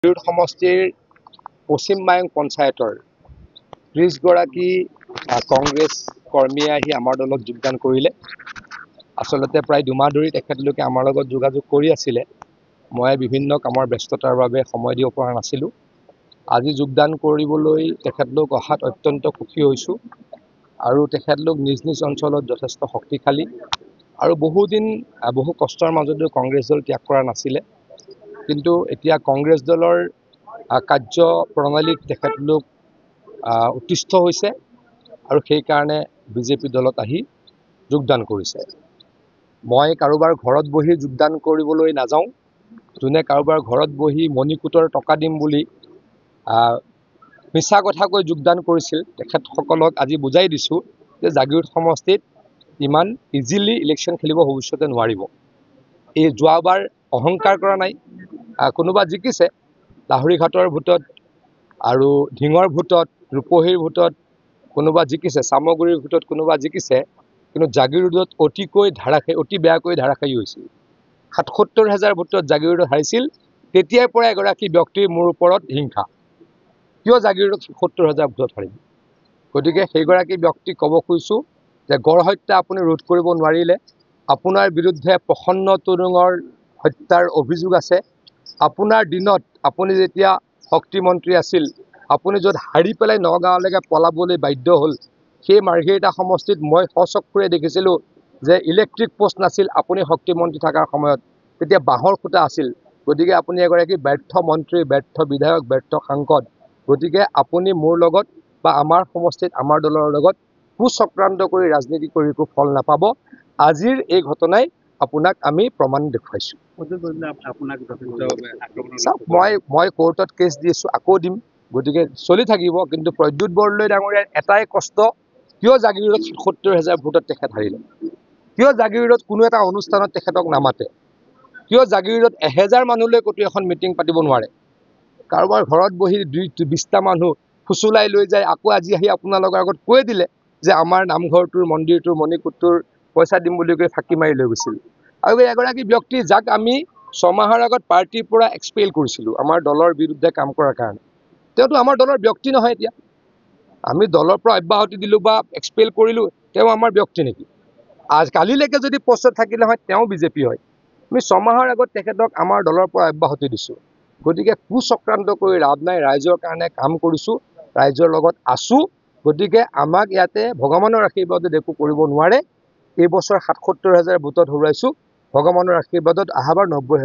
সমষ্টিৰ পশ্চিম মায়ং পঞ্চায়তৰ ৩০ গৰাকী কংগ্ৰেছ কৰ্মীয়ে আহি আমাৰ দলত যোগদান কৰিলে। আচলতে প্ৰায় দুমাহ ধৰি তেখেতলোকে আমাৰ লগত যোগাযোগ কৰি আছিলে। মই বিভিন্ন কামৰ ব্যস্ততাৰ বাবে সময় দিব পৰা নাছিলোঁ। আজি যোগদান কৰিবলৈ তেখেতলোক অহাত অত্যন্ত সুখী হৈছোঁ আৰু তেখেতলোক নিজ নিজ অঞ্চলত যথেষ্ট শক্তিশালী আৰু বহু কষ্টৰ মাজতো কংগ্ৰেছ দল ত্যাগ কৰা নাছিলে। কিন্তু এতিয়া কংগ্ৰেছ দলৰ কাৰ্য প্ৰণালীত তেখেতলোক উত্তিষ্ঠ হৈছে আৰু সেইকাৰণে বিজেপি দলত আহি যোগদান কৰিছে। মই কাৰোবাৰ ঘৰত বহি যোগদান কৰিবলৈ নাযাওঁ। যোনে কাৰোবাৰ ঘৰত বহি মণিকূটৰ টকা দিম বুলি মিছা কথা কৈ যোগদান কৰিছিল, তেখেতসকলক আজি বুজাই দিছোঁ যে জাগীৰোড সমষ্টিত ইমান ইজিলি ইলেকশ্যন খেলিব ভৱিষ্যতে নোৱাৰিব। এই যোৱাবাৰ অহংকাৰ কৰা নাই, কোনোবা জিকিছে লাহৰীঘাটৰ ভোটত আৰু ঢিঙৰ ভোটত, ৰূপহীৰ ভোটত কোনোবা জিকিছে, চামগুৰিৰ ভোটত কোনোবা জিকিছে, কিন্তু জাগীৰোডত অতি বেয়াকৈ ধাৰাসায়ী হৈছিল। ৭৭,০০০ ভোটত জাগীৰোডত হাৰিছিল। তেতিয়াৰ পৰা এগৰাকী ব্যক্তিৰ মোৰ ওপৰত হিংসা, কিয় জাগীৰোডত ৭৭,০০০ ভোটত হাৰিল। গতিকে সেইগৰাকী ব্যক্তিক ক'ব খুজিছোঁ যে গড় হত্যা আপুনি ৰোধ কৰিব নোৱাৰিলে, আপোনাৰ বিৰুদ্ধে প্ৰসন্ন তৰুঙৰ হত্যাৰ অভিযোগ আছে। আপোনাৰ দিনত আপুনি যেতিয়া শক্তিমন্ত্ৰী আছিল, আপুনি য'ত হাৰি পেলাই নগাঁৱলৈকে পলাবলৈ বাধ্য হ'ল, সেই মাৰ্ঘেৰিটা সমষ্টিত মই সচক্ষুৰে দেখিছিলোঁ যে ইলেক্ট্ৰিক পোষ্ট নাছিল আপুনি শক্তিমন্ত্ৰী থকাৰ সময়ত, তেতিয়া বাঁহৰ খুঁটা আছিল। গতিকে আপুনি এগৰাকী ব্যৰ্থ মন্ত্ৰী, ব্যৰ্থ বিধায়ক, ব্যৰ্থ সাংসদ। গতিকে আপুনি মোৰ লগত বা আমাৰ সমষ্টিত আমাৰ দলৰ লগত কুচক্ৰান্ত কৰি ৰাজনীতি কৰি একো ফল নাপাব। আজিৰ এই ঘটনাই আপোনাক আমি প্ৰমাণ দেখুৱাইছোঁ। মই কোৰ্টত কেছ দিছোঁ, আকৌ দিম। গতিকে চলি থাকিব। কিন্তু প্ৰদ্যুৎ বৰদলৈ ডাঙৰীয়াৰ এটাই কষ্ট, কিয় জাগীৰোডত ৭৭,০০০ ভোটত তেখেত হাৰিলে, কিয় জাগীৰোডত কোনো এটা অনুষ্ঠানত তেখেতক নামাতে, কিয় জাগীৰোডত ১০০০ মানুহলৈ ক'তো এখন মিটিং পাতিব নোৱাৰে। কাৰোবাৰ ঘৰত বহি ২০টা মানুহ ফুচুলাই লৈ যায়, আকৌ আজি আহি আপোনালোকৰ আগত কৈ দিলে যে আমাৰ নামঘৰটোৰ, মন্দিৰটোৰ, মণিকূটটোৰ পইচা দিম বুলি কৈ ফাঁকি মাৰি লৈ গৈছিল। আৰু এগৰাকী ব্যক্তি যাক আমি ৬ মাহৰ আগত পাৰ্টীৰ পৰা এক্সপেল কৰিছিলোঁ আমাৰ দলৰ বিৰুদ্ধে কাম কৰাৰ কাৰণে, তেওঁতো আমাৰ দলৰ ব্যক্তি নহয়। এতিয়া আমি দলৰ পৰা অব্যাহতি দিলোঁ বা এক্সপেল কৰিলোঁ, তেওঁ আমাৰ ব্যক্তি নেকি? কালিলৈকে যদি পষ্টত থাকিলে হয় তেওঁ বিজেপি হয়। আমি ৬ মাহৰ আগত তেখেতক আমাৰ দলৰ পৰা অব্যাহতি দিছোঁ। গতিকে কুচক্ৰান্ত কৰি লাভ নাই। ৰাইজৰ কাৰণে কাম কৰিছোঁ, ৰাইজৰ লগত আছোঁ। গতিকে আমাক ইয়াতে ভগৱানৰ আশীৰ্বাদত একো কৰিব নোৱাৰে। এইবছৰ ৭৭,০০০ ভোটত হৰুৱাইছোঁ, ভগৱানৰ আশীৰ্বাদত অহাবাৰ ৯০,০০০